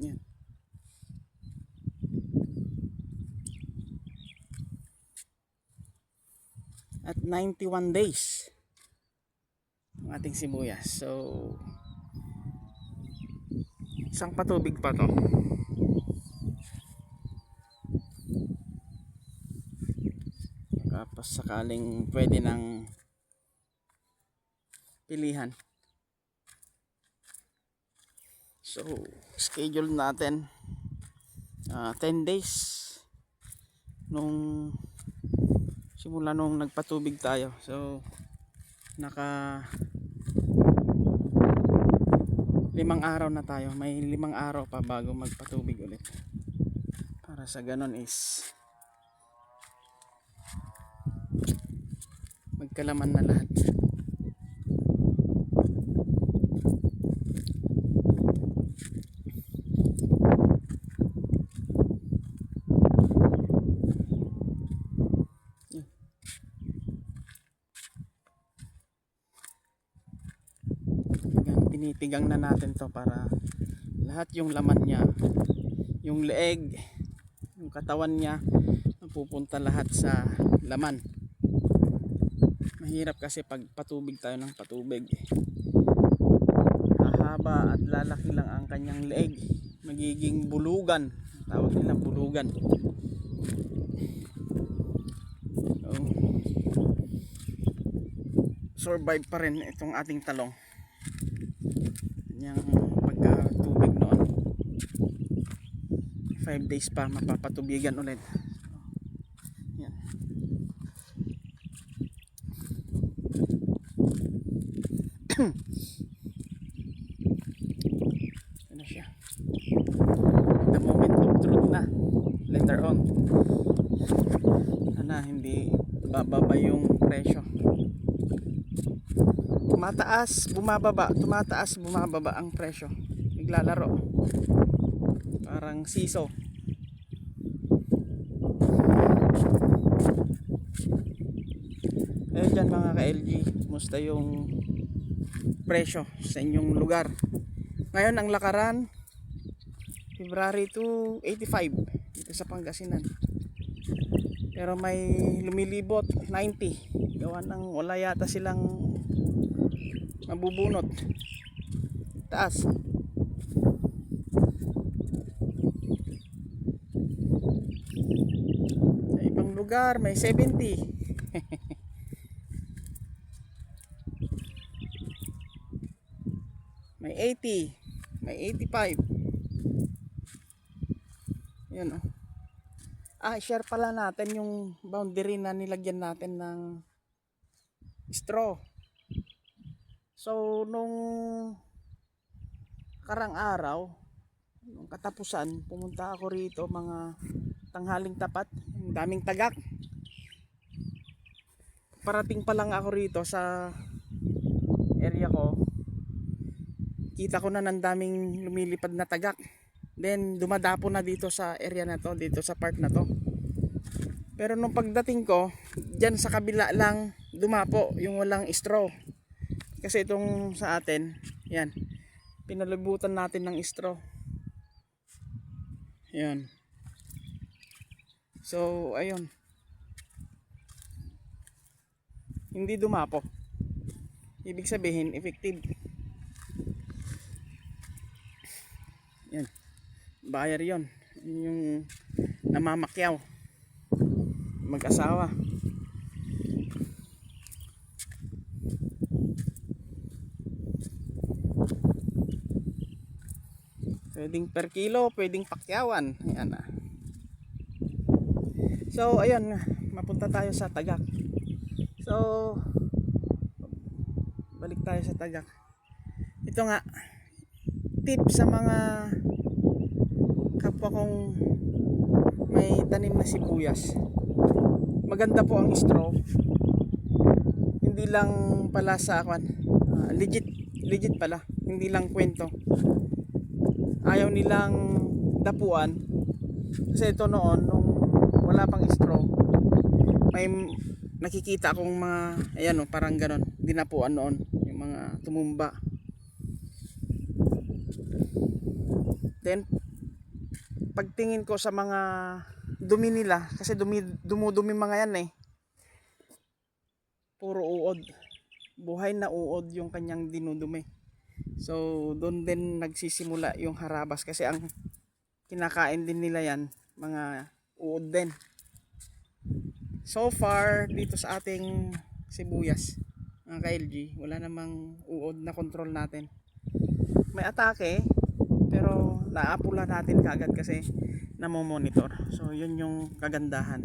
Yan. At 91 days ang ating sibuyas. So isang patubig pa to. Tapos sakaling pwede nang pilihan. So schedule natin 10 days nung simula nung nagpatubig tayo. So naka 5 araw na tayo. May 5 araw pa bago magpatubig ulit. Para sa ganon is magkalaman na lahat. Tinitigang na natin to para lahat yung laman niya, yung leeg, yung katawan niya, napupunta lahat sa laman. Mahirap kasi pag patubig tayo ng patubig, hahaba at lalaki lang ang kanyang leeg, magiging bulugan, tawag nila bulugan. So, survive pa rin itong ating talong yung pagkatubig noon. 5 days pa mapapatubigan ulit. Yan. Ano siya, the moment of truth na, later on sana hindi bababa yung presyo. Tumataas bumababa ang presyo, naglalaro parang siso. Eh dyan mga ka-LG, musta yung presyo sa inyong lugar ngayon? Ang lakaran February 2, 85 dito sa Pangasinan, pero may lumilibot 90, gawa ng wala yata silang mabubunot. Taas. Sa ibang lugar may 70. May 80, may 85. Yun oh. Share pala natin yung boundary na nilagyan natin ng straw. So nung karang araw, nung katapusan, pumunta ako rito mga tanghaling tapat, ang daming tagak. Parating pa lang ako rito sa area ko, kita ko na ng daming lumilipad na tagak. Then dumadapo na dito sa area na to, dito sa part na to. Pero nung pagdating ko, dyan sa kabila lang dumapo yung walang straw. Kasi itong sa atin, yan, pinalibutan natin ng straw. Yan. So ayun, hindi dumapo, ibig sabihin effective. Yan, buyer yon, yung namamakyaw, mag-asawa. Pwedeng per kilo, pwedeng pakyawan. Ayan ah. So ayun, mapunta tayo sa tagak. So balik tayo sa tagak. Ito nga, tip sa mga kapwa kong may tanim na sibuyas. Maganda po ang straw. Hindi lang pala sa legit pala, hindi lang kwento. Ayaw nilang dapuan kasi ito noon nung wala pang straw, may nakikita akong mga ayan parang ganon, dinapuan noon yung mga tumumba. Then pagtingin ko sa mga dumi nila, kasi dumudumi mga yan eh. Puro uod. Buhay na uod yung kanyang dinudumi. So doon din nagsisimula yung harabas kasi ang kinakain din nila yan, mga uod din. So far dito sa ating sibuyas, mga ka-LG, wala namang uod na control natin. May atake pero naapula natin kagad kasi namomonitor. So yun yung kagandahan.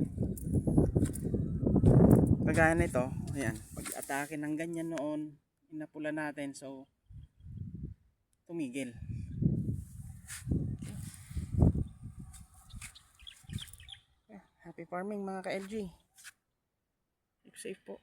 Kagaya nito, ayan, pag atake ng ganyan noon, inapula natin, so tumigil. Happy farming mga ka-LG. Keep safe po.